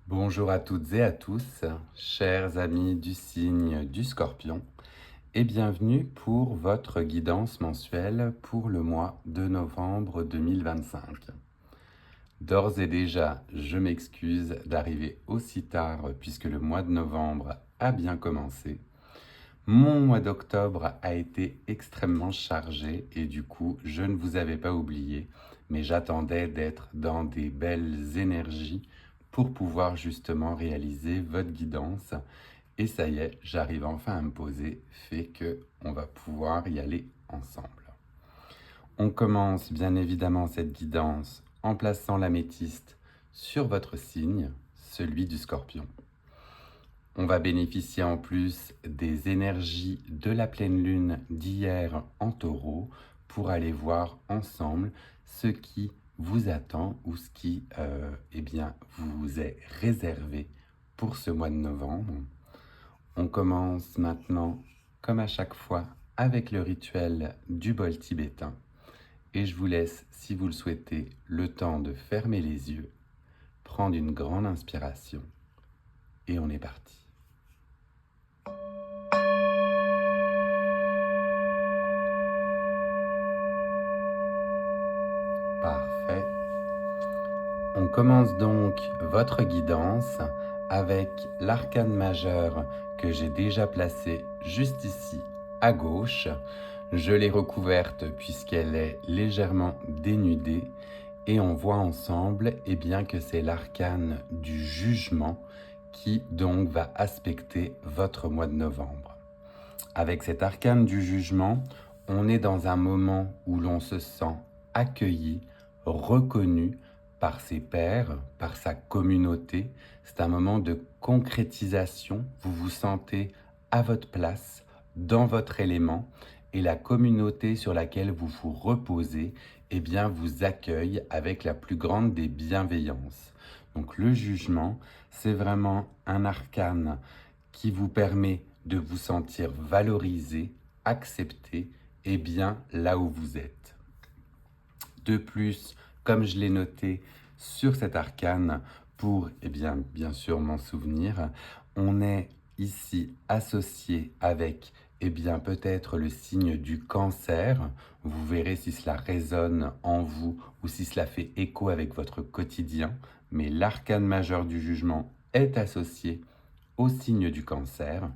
Bonjour à toutes et à tous, chers amis du signe du Scorpion, et bienvenue pour votre guidance mensuelle pour le mois de novembre 2025. D'ores et déjà, je m'excuse d'arriver aussi tard puisque le mois de novembre a bien commencé. Mon mois d'octobre a été extrêmement chargé et du coup, je ne vous avais pas oublié, mais j'attendais d'être dans des belles énergies pour pouvoir justement réaliser votre guidance. Et ça y est, j'arrive enfin à me poser, fait que on va pouvoir y aller ensemble. On commence bien évidemment cette guidance en plaçant l'améthyste sur votre signe, celui du Scorpion. On va bénéficier en plus des énergies de la pleine lune d'hier en Taureau pour aller voir ensemble ce qui vous attend ou ce qui vous est réservé pour ce mois de novembre. On commence maintenant, comme à chaque fois, avec le rituel du bol tibétain. Et je vous laisse, si vous le souhaitez, le temps de fermer les yeux, prendre une grande inspiration et on est parti. Parfait. On commence donc votre guidance avec l'arcane majeur que j'ai déjà placé juste ici à gauche. Je l'ai recouverte puisqu'elle est légèrement dénudée et on voit ensemble que c'est l'arcane du jugement qui donc va aspecter votre mois de novembre. Avec cet arcane du jugement, on est dans un moment où l'on se sent accueilli, reconnu par ses pairs, par sa communauté. C'est un moment de concrétisation. Vous vous sentez à votre place, dans votre élément, et la communauté sur laquelle vous vous reposez, vous accueille avec la plus grande des bienveillances. Donc le jugement, c'est vraiment un arcane qui vous permet de vous sentir valorisé, accepté et bien là où vous êtes. De plus, comme je l'ai noté sur cet arcane, pour bien sûr m'en souvenir, on est ici associé avec peut-être le signe du cancer. Vous verrez si cela résonne en vous ou si cela fait écho avec votre quotidien. Mais l'arcane majeur du jugement est associé au signe du cancer.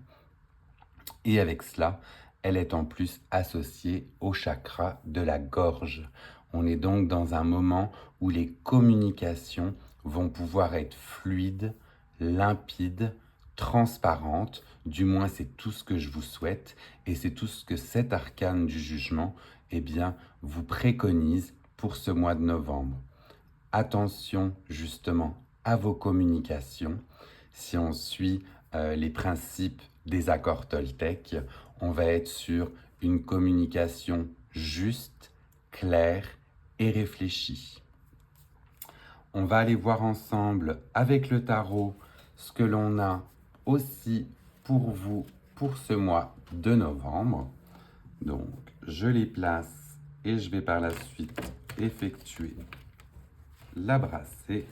Et avec cela, elle est en plus associée au chakra de la gorge. On est donc dans un moment où les communications vont pouvoir être fluides, limpides, transparentes. Du moins, c'est tout ce que je vous souhaite. Et c'est tout ce que cet arcane du jugement vous préconise pour ce mois de novembre. Attention justement à vos communications. Si on suit les principes des accords Toltec, on va être sur une communication juste, claire et réfléchie. On va aller voir ensemble avec le tarot ce que l'on a aussi pour vous pour ce mois de novembre. Donc, je les place et je vais par la suite effectuer la brassée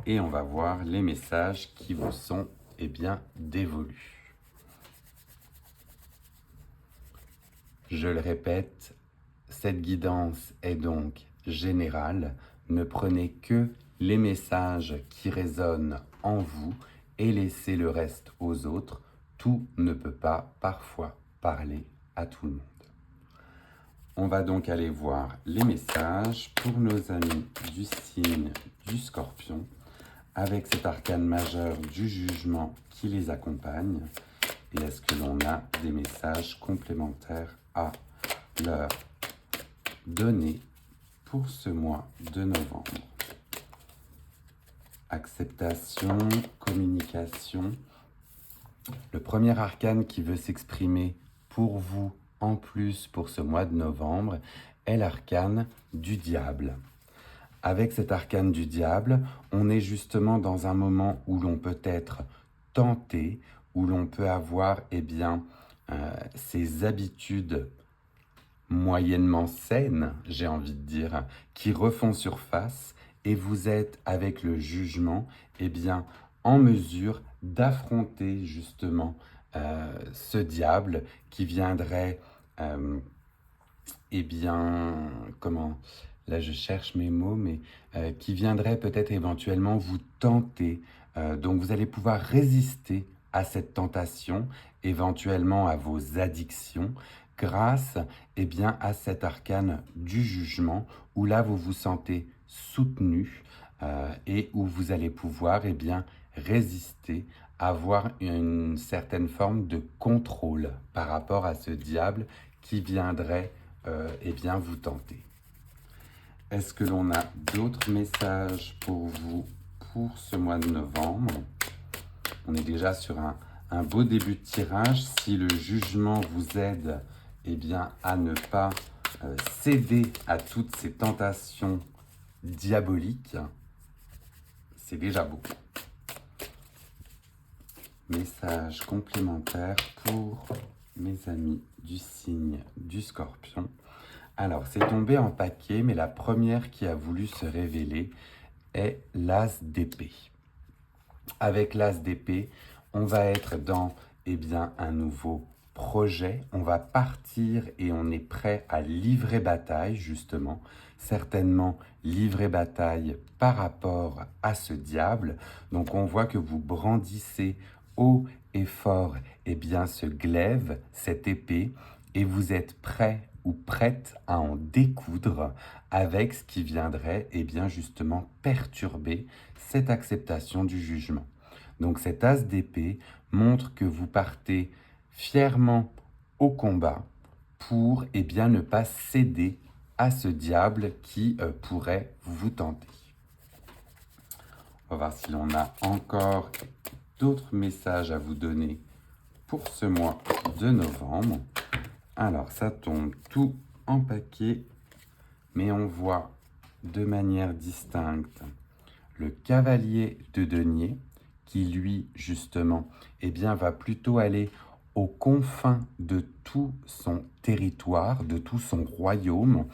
et on va voir les messages qui vous sont dévolus. Je le répète, cette guidance est donc générale. Ne prenez que les messages qui résonnent en vous et laissez le reste aux autres. Tout ne peut pas parfois parler à tout le monde. On va donc aller voir les messages pour nos amis du signe du Scorpion avec cet arcane majeur du jugement qui les accompagne. Et est-ce que l'on a des messages complémentaires à leur donner pour ce mois de novembre? Acceptation, communication. Le premier arcane qui veut s'exprimer pour vous en plus pour ce mois de novembre est l'arcane du diable. Avec cet arcane du diable, on est justement dans un moment où l'on peut être tenté, où l'on peut avoir ces habitudes moyennement saines, j'ai envie de dire, qui refont surface et vous êtes avec le jugement en mesure d'affronter justement ce diable qui viendrait, eh bien, comment, là je cherche mes mots, mais qui viendrait peut-être éventuellement vous tenter. Donc vous allez pouvoir résister à cette tentation, éventuellement à vos addictions, grâce eh bien, à cet arcane du jugement, où là vous vous sentez soutenu et où vous allez pouvoir eh bien, résister, avoir une certaine forme de contrôle par rapport à ce diable qui viendrait eh bien, vous tenter. Est-ce que l'on a d'autres messages pour vous pour ce mois de novembre? On est déjà sur un beau début de tirage. Si le jugement vous aide eh bien, à ne pas céder à toutes ces tentations diaboliques, c'est déjà beau. Message complémentaire pour mes amis du signe du Scorpion. Alors, c'est tombé en paquet, mais la première qui a voulu se révéler est l'As d'épée. Avec l'As d'épée, on va être dans eh bien, un nouveau projet. On va partir et on est prêt à livrer bataille, justement. Certainement livrer bataille par rapport à ce diable. Donc, on voit que vous brandissez haut et fort eh bien, ce glaive, cette épée, et vous êtes prêt ou prête à en découdre avec ce qui viendrait eh bien, justement perturber cette acceptation du jugement. Donc cet as d'épée montre que vous partez fièrement au combat pour eh bien, ne pas céder à ce diable qui pourrait vous tenter. On va voir si l'on a encore d'autres messages à vous donner pour ce mois de novembre. Alors, ça tombe tout en paquet, mais on voit de manière distincte le cavalier de denier qui, lui, justement, eh bien, va plutôt aller aux confins de tout son territoire, de tout son royaume.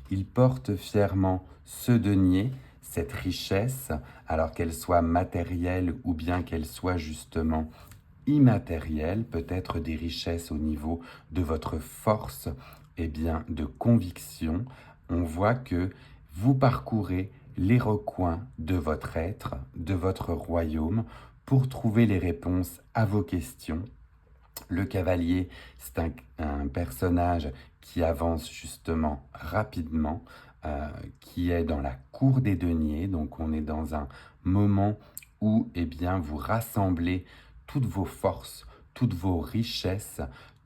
Il porte fièrement ce denier, cette richesse, alors qu'elle soit matérielle ou bien qu'elle soit justement immatérielle, peut-être des richesses au niveau de votre force et bien, de conviction. On voit que vous parcourez les recoins de votre être, de votre royaume, pour trouver les réponses à vos questions. Le cavalier, c'est un personnage qui avance justement rapidement, qui est dans la cour des deniers. Donc on est dans un moment où eh bien, vous rassemblez toutes vos forces, toutes vos richesses,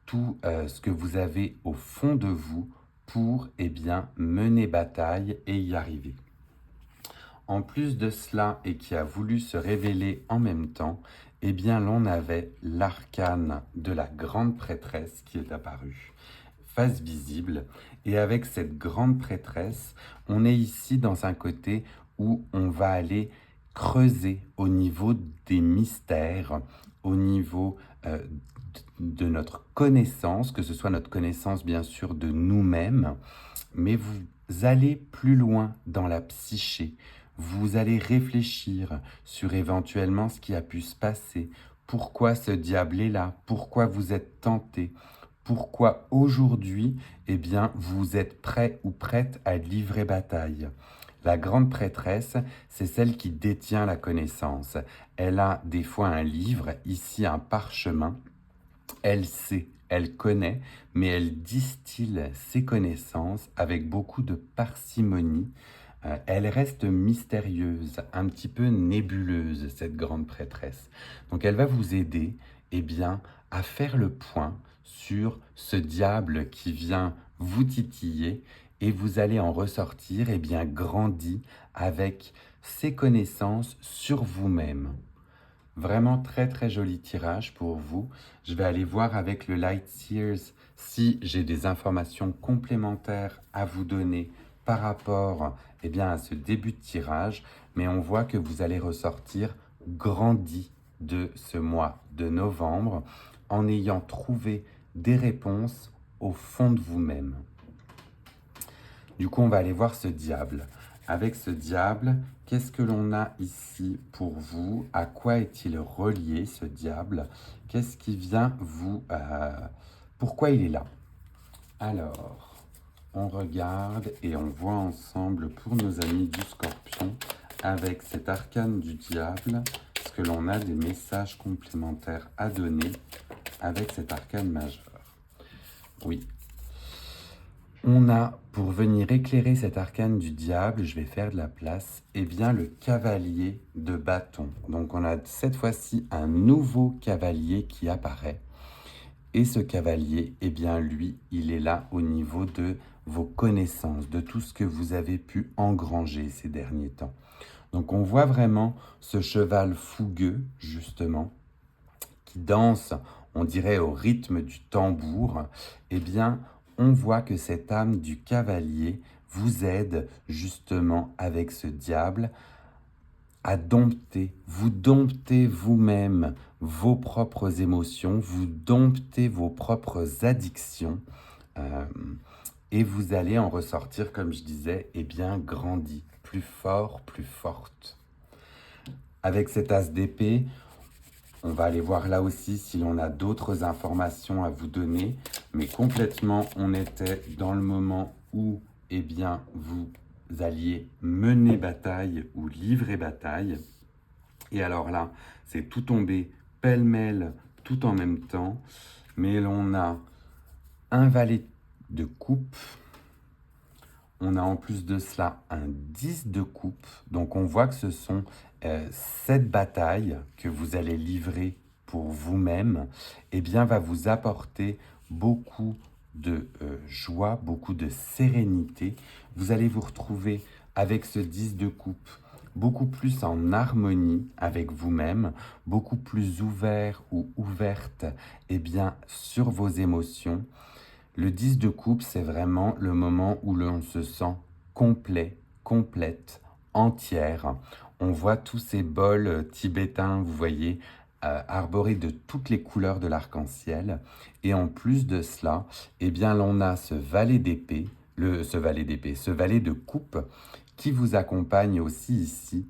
tout ce que vous avez au fond de vous pour eh bien, mener bataille et y arriver. En plus de cela, et qui a voulu se révéler en même temps, eh bien l'on avait l'arcane de la grande prêtresse qui est apparue, face visible. Et avec cette grande prêtresse, on est ici dans un côté où on va aller creuser au niveau des mystères, au niveau de notre connaissance, que ce soit notre connaissance bien sûr de nous-mêmes, mais vous allez plus loin dans la psyché. Vous allez réfléchir sur éventuellement ce qui a pu se passer, pourquoi ce diable est là, pourquoi vous êtes tenté, pourquoi aujourd'hui, eh bien, vous êtes prêt ou prête à livrer bataille. La grande prêtresse, c'est celle qui détient la connaissance. Elle a des fois un livre, ici un parchemin. Elle sait, elle connaît, mais elle distille ses connaissances avec beaucoup de parcimonie. Elle reste mystérieuse, un petit peu nébuleuse, cette grande prêtresse. Donc elle va vous aider eh bien, à faire le point sur ce diable qui vient vous titiller, et vous allez en ressortir eh bien, grandi avec ses connaissances sur vous-même. Vraiment très très joli tirage pour vous. Je vais aller voir avec le Light Seers si j'ai des informations complémentaires à vous donner par rapport eh bien, à ce début de tirage. Mais on voit que vous allez ressortir grandi de ce mois de novembre en ayant trouvé des réponses au fond de vous-même. Du coup, on va aller voir ce diable. avec ce diable, qu'est-ce que l'on a ici pour vous? À quoi est-il relié, ce diable? Qu'est-ce qui vient vous... pourquoi il est là? Alors, on regarde et on voit ensemble pour nos amis du Scorpion, avec cet arcane du diable, est-ce que l'on a des messages complémentaires à donner avec cet arcane majeur? Oui. On a, pour venir éclairer cet arcane du diable, je vais faire de la place, eh bien le cavalier de bâton. Donc on a cette fois-ci un nouveau cavalier qui apparaît. Et ce cavalier, eh bien lui, il est là au niveau de vos connaissances, de tout ce que vous avez pu engranger ces derniers temps. Donc on voit vraiment ce cheval fougueux, justement, qui danse, on dirait au rythme du tambour. Eh bien, on voit que cette âme du cavalier vous aide justement avec ce diable à dompter, vous domptez vous-même vos propres émotions, vous domptez vos propres addictions et vous allez en ressortir, comme je disais, eh bien grandi, plus fort, plus forte. Avec cet as d'épée, on va aller voir là aussi si l'on a d'autres informations à vous donner, mais complètement, on était dans le moment où, eh bien, vous alliez mener bataille ou livrer bataille. Et alors là, c'est tout tombé pêle-mêle, tout en même temps. Mais l'on a un valet de coupe. On a en plus de cela un 10 de coupe. Donc on voit que ce sont 7 batailles que vous allez livrer pour vous-même. Eh bien, va vous apporter beaucoup de joie, beaucoup de sérénité. Vous allez vous retrouver avec ce 10 de coupe beaucoup plus en harmonie avec vous-même, beaucoup plus ouvert ou ouverte eh bien, sur vos émotions. Le 10 de coupe, c'est vraiment le moment où l'on se sent complet, complète, entière. On voit tous ces bols tibétains, vous voyez, arborés de toutes les couleurs de l'arc-en-ciel. Et en plus de cela, eh bien, l'on a ce valet d'épée, ce valet de coupe qui vous accompagne aussi ici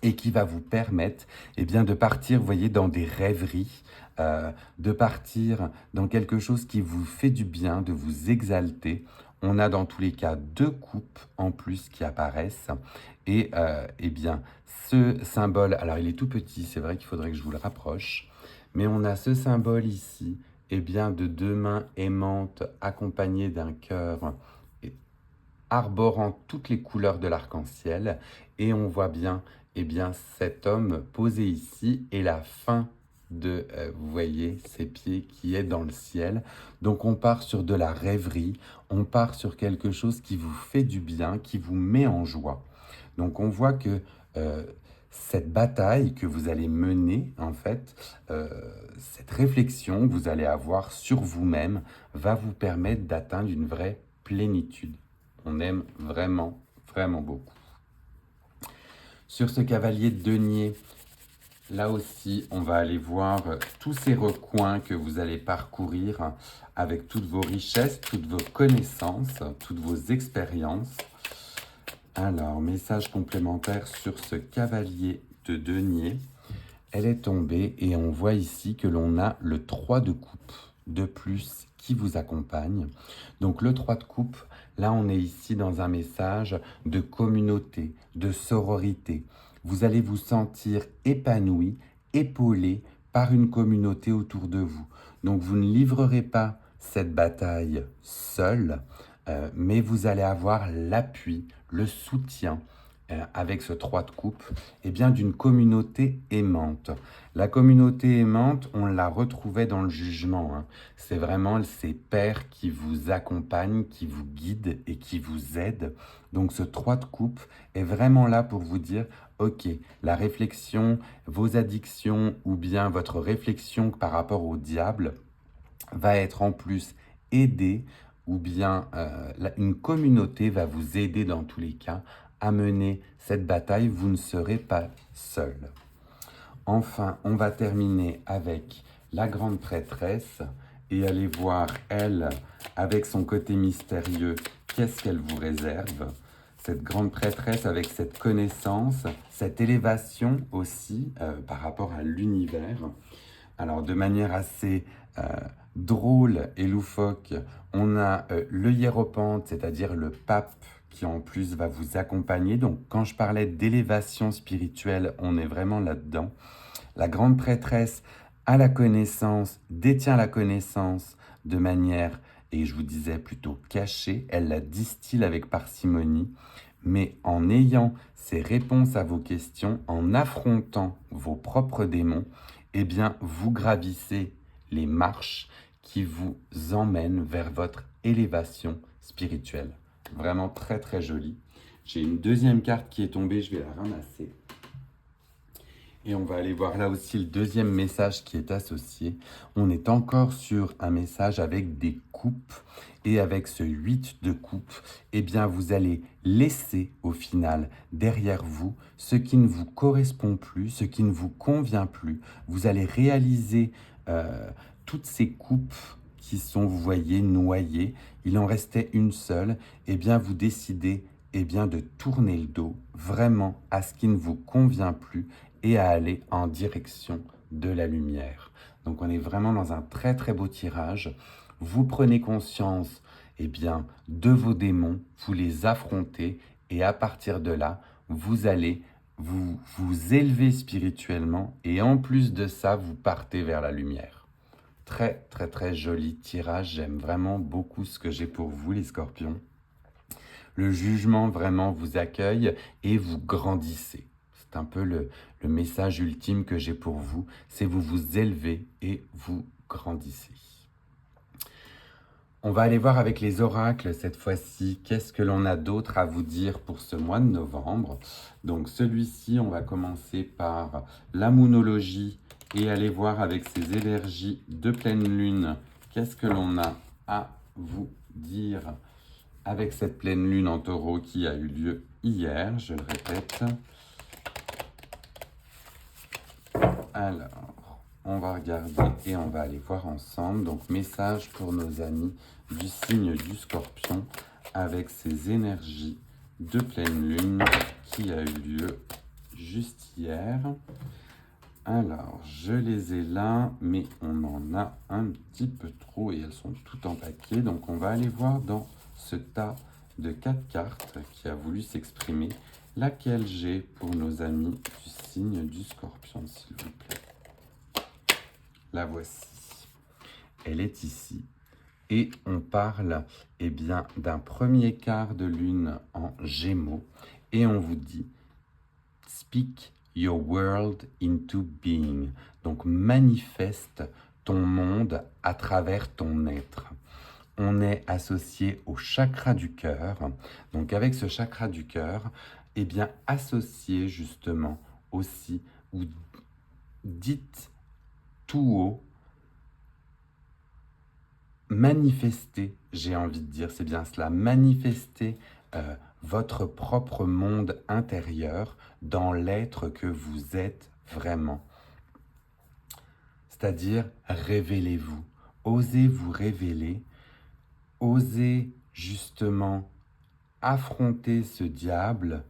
et qui va vous permettre eh bien, de partir, vous voyez, dans des rêveries, de partir dans quelque chose qui vous fait du bien, de vous exalter. On a dans tous les cas 2 coupes en plus qui apparaissent. Et eh bien, ce symbole, alors il est tout petit, c'est vrai qu'il faudrait que je vous le rapproche, mais on a ce symbole ici, eh bien, de 2 mains aimantes accompagnées d'un cœur arborant toutes les couleurs de l'arc-en-ciel. Et on voit bien, eh bien, cet homme posé ici et la fin de, vous voyez, ses pieds qui est dans le ciel. Donc on part sur de la rêverie, on part sur quelque chose qui vous fait du bien, qui vous met en joie. Donc on voit que cette bataille que vous allez mener, en fait, cette réflexion que vous allez avoir sur vous-même va vous permettre d'atteindre une vraie plénitude. On aime vraiment, vraiment beaucoup. Sur ce cavalier de denier, là aussi, on va aller voir tous ces recoins que vous allez parcourir avec toutes vos richesses, toutes vos connaissances, toutes vos expériences. Alors, message complémentaire sur ce cavalier de denier. Elle est tombée et on voit ici que l'on a le 3 de coupe de plus qui vous accompagne. Donc le 3 de coupe, là on est ici dans un message de communauté, de sororité. Vous allez vous sentir épanoui, épaulé par une communauté autour de vous. Donc vous ne livrerez pas cette bataille seul, mais vous allez avoir l'appui, le soutien, avec ce 3 de coupe, eh bien d'une communauté aimante. La communauté aimante, on la retrouvait dans le jugement. Hein. C'est vraiment ces pères qui vous accompagnent, qui vous guident et qui vous aident. Donc ce 3 de coupe est vraiment là pour vous dire, ok, la réflexion, vos addictions ou bien votre réflexion par rapport au diable va être en plus aidée ou bien une communauté va vous aider dans tous les cas à mener cette bataille, vous ne serez pas seul. Enfin, on va terminer avec la grande prêtresse et aller voir, elle, avec son côté mystérieux, qu'est-ce qu'elle vous réserve. cette grande prêtresse avec cette connaissance, cette élévation aussi par rapport à l'univers. Alors de manière assez drôle et loufoque, on a le hiéropante, c'est-à-dire le pape qui en plus va vous accompagner. Donc quand je parlais d'élévation spirituelle, on est vraiment là-dedans. La grande prêtresse a la connaissance, détient la connaissance de manière, et je vous disais plutôt cachée, elle la distille avec parcimonie, mais en ayant ces réponses à vos questions, en affrontant vos propres démons, eh bien, vous gravissez les marches qui vous emmènent vers votre élévation spirituelle. Vraiment très très joli. J'ai une deuxième carte qui est tombée, je vais la ramasser. Et on va aller voir là aussi le deuxième message qui est associé. On est encore sur un message avec des coupes. Et avec ce 8 de coupe, eh bien vous allez laisser au final derrière vous ce qui ne vous correspond plus, ce qui ne vous convient plus. Vous allez réaliser toutes ces coupes qui sont, vous voyez, noyées. Il en restait une seule. Eh bien vous décidez de tourner le dos vraiment à ce qui ne vous convient plus et à aller en direction de la lumière. Donc on est vraiment dans un très très beau tirage. Vous prenez conscience de vos démons, vous les affrontez et à partir de là, vous allez vous élever spirituellement et en plus de ça, vous partez vers la lumière. Très très très joli tirage, j'aime vraiment beaucoup ce que j'ai pour vous les scorpions. Le jugement vraiment vous accueille et vous grandissez. C'est un peu le message ultime que j'ai pour vous, c'est vous vous élevez et vous grandissez. On va aller voir avec les oracles cette fois-ci, qu'est-ce que l'on a d'autre à vous dire pour ce mois de novembre. Donc celui-ci, on va commencer par la moonologie et aller voir avec ces énergies de pleine lune, qu'est-ce que l'on a à vous dire avec cette pleine lune en taureau qui a eu lieu hier, je le répète. Alors, on va regarder et on va aller voir ensemble. Donc, message pour nos amis du signe du Scorpion avec ces énergies de pleine lune qui a eu lieu juste hier. Alors, je les ai là, mais on en a un petit peu trop et elles sont toutes en paquet. Donc, on va aller voir dans ce tas de 4 cartes qui a voulu s'exprimer, laquelle j'ai pour nos amis du signe du Scorpion, s'il vous plaît. La voici. Elle est ici. Et on parle d'un premier quart de lune en Gémeaux. Et on vous dit « Speak your world into being ». Donc manifeste ton monde à travers ton être. On est associé au chakra du cœur. Donc avec ce chakra du cœur, associé justement aussi, ou dites tout haut, manifester, j'ai envie de dire, c'est bien cela, manifester votre propre monde intérieur dans l'être que vous êtes vraiment. C'est-à-dire, révélez-vous, osez vous révéler, osez justement affronter ce diable,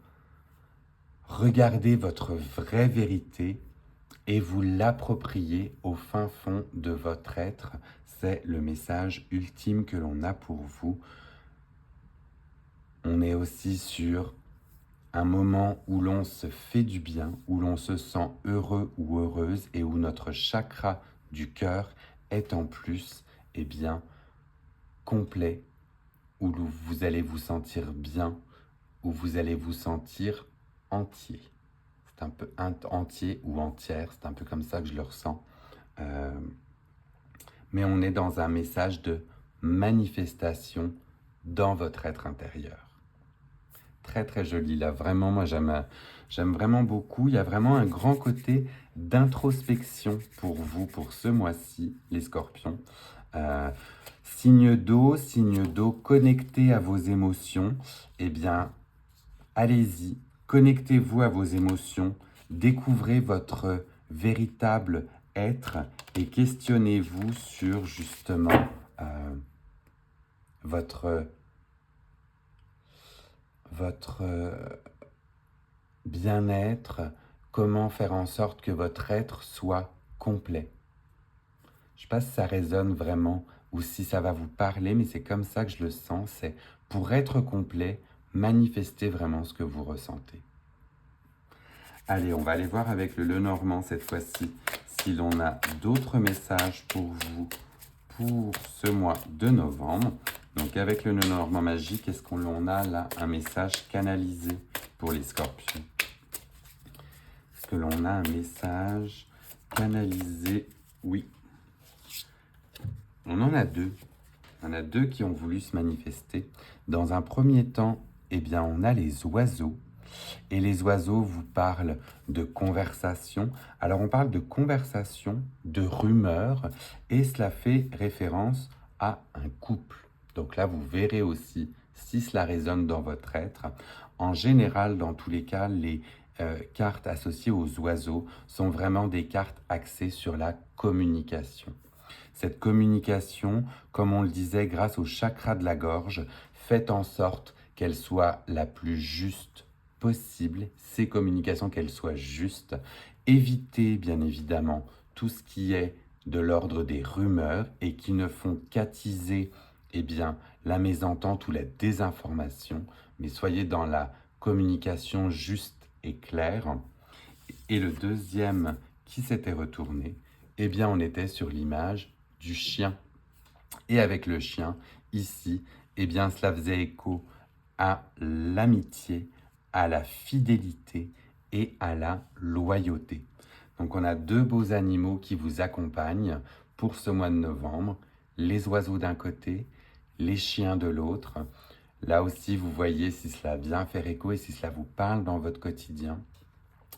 regardez votre vraie vérité et vous l'approprier au fin fond de votre être. C'est le message ultime que l'on a pour vous. On est aussi sur un moment où l'on se fait du bien, où l'on se sent heureux ou heureuse et où notre chakra du cœur est en plus complet, où vous allez vous sentir bien, où vous allez vous sentir entier. C'est un peu entier ou entière, c'est un peu comme ça que je le ressens. Mais on est dans un message de manifestation dans votre être intérieur. Très très joli là, vraiment moi j'aime vraiment beaucoup. Il y a vraiment un grand côté d'introspection pour vous, pour ce mois-ci, les scorpions. Signe d'eau, connecté à vos émotions, allez-y, connectez-vous à vos émotions, découvrez votre véritable être et questionnez-vous sur justement votre votre bien-être, comment faire en sorte que votre être soit complet. Je ne sais pas si ça résonne vraiment ou si ça va vous parler, mais c'est comme ça que je le sens. C'est pour être complet, manifestez vraiment ce que vous ressentez. Allez, on va aller voir avec le Lenormand cette fois-ci si l'on a d'autres messages pour vous pour ce mois de novembre. Donc avec le Lenormand magique, est-ce qu'on a là un message canalisé pour les scorpions? Est-ce que l'on a un message canalisé? Oui. On en a deux. On a deux qui ont voulu se manifester. Dans un premier temps, eh bien, on a les oiseaux. Et les oiseaux vous parlent de conversation. Alors, on parle de conversation, de rumeurs, et cela fait référence à un couple. Donc là, vous verrez aussi si cela résonne dans votre être. En général, dans tous les cas, les cartes associées aux oiseaux sont vraiment des cartes axées sur la communication. Cette communication, comme on le disait, grâce au chakra de la gorge, faites en sorte qu'elle soit la plus juste possible, ces communications, qu'elles soient justes. Évitez bien évidemment tout ce qui est de l'ordre des rumeurs et qui ne font qu'attiser la mésentente ou la désinformation, mais soyez dans la communication juste et claire. Et le deuxième qui s'était retourné, on était sur l'image du chien. Et avec le chien, ici, cela faisait écho à l'amitié, à la fidélité et à la loyauté. Donc on a deux beaux animaux qui vous accompagnent pour ce mois de novembre, les oiseaux d'un côté, les chiens de l'autre. Là aussi, vous voyez si cela vient faire écho et si cela vous parle dans votre quotidien.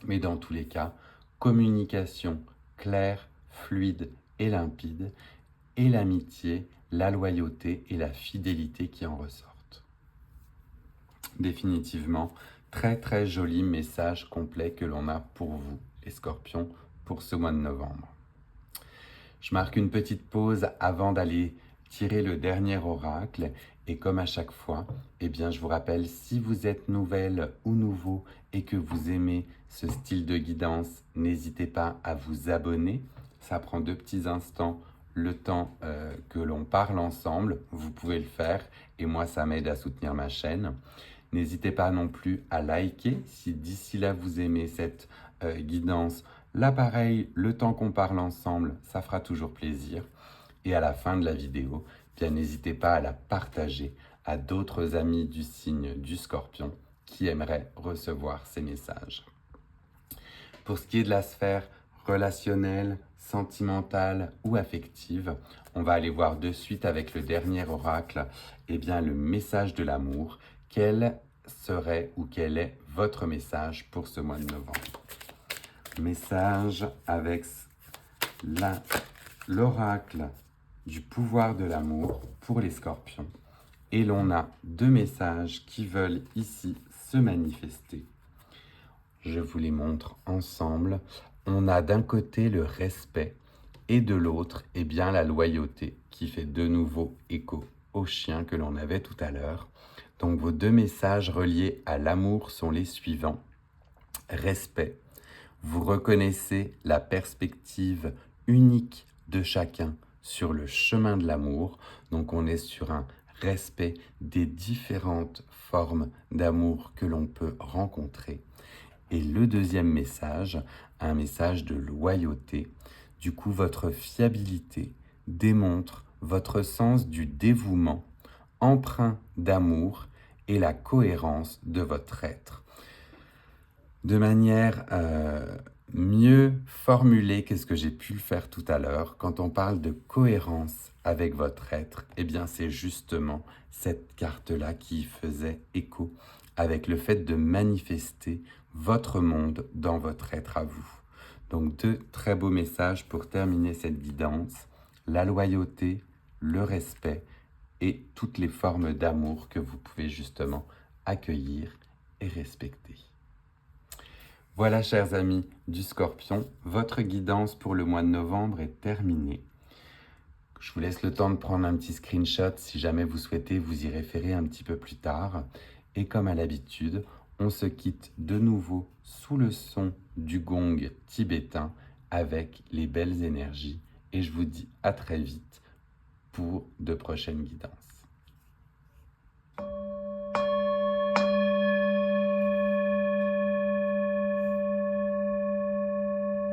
Mais dans tous les cas, communication claire, fluide et limpide, et l'amitié, la loyauté et la fidélité qui en ressortent. Définitivement, très très joli message complet que l'on a pour vous, les scorpions, pour ce mois de novembre. Je marque une petite pause avant d'aller tirer le dernier oracle. Et comme à chaque fois, je vous rappelle, si vous êtes nouvelle ou nouveau et que vous aimez ce style de guidance, n'hésitez pas à vous abonner. Ça prend 2 petits instants, le temps que l'on parle ensemble. Vous pouvez le faire et moi, ça m'aide à soutenir ma chaîne. N'hésitez pas non plus à liker si d'ici là vous aimez cette guidance. Là, pareil, le temps qu'on parle ensemble, ça fera toujours plaisir. Et à la fin de la vidéo, n'hésitez pas à la partager à d'autres amis du signe du Scorpion qui aimeraient recevoir ces messages. Pour ce qui est de la sphère relationnelle, sentimentale ou affective, on va aller voir de suite avec le dernier oracle, le message de l'amour. Quel serait ou quel est votre message pour ce mois de novembre? Message avec l'oracle du pouvoir de l'amour pour les scorpions. Et l'on a 2 messages qui veulent ici se manifester. Je vous les montre ensemble. On a d'un côté le respect et de l'autre, la loyauté qui fait de nouveau écho au chien que l'on avait tout à l'heure. Donc vos 2 messages reliés à l'amour sont les suivants. Respect. Vous reconnaissez la perspective unique de chacun sur le chemin de l'amour. Donc on est sur un respect des différentes formes d'amour que l'on peut rencontrer. Et le deuxième message, un message de loyauté. Du coup, votre fiabilité démontre votre sens du dévouement, empreint d'amour et la cohérence de votre être. De manière mieux formulée que ce que j'ai pu le faire tout à l'heure, quand on parle de cohérence avec votre être, c'est justement cette carte-là qui faisait écho avec le fait de manifester votre monde dans votre être à vous. Donc 2 très beaux messages pour terminer cette guidance, la loyauté, le respect et toutes les formes d'amour que vous pouvez justement accueillir et respecter. Voilà, chers amis du Scorpion, votre guidance pour le mois de novembre est terminée. Je vous laisse le temps de prendre un petit screenshot si jamais vous souhaitez vous y référer un petit peu plus tard. Et comme à l'habitude, on se quitte de nouveau sous le son du gong tibétain avec les belles énergies. Et je vous dis à très vite pour de prochaines guidances.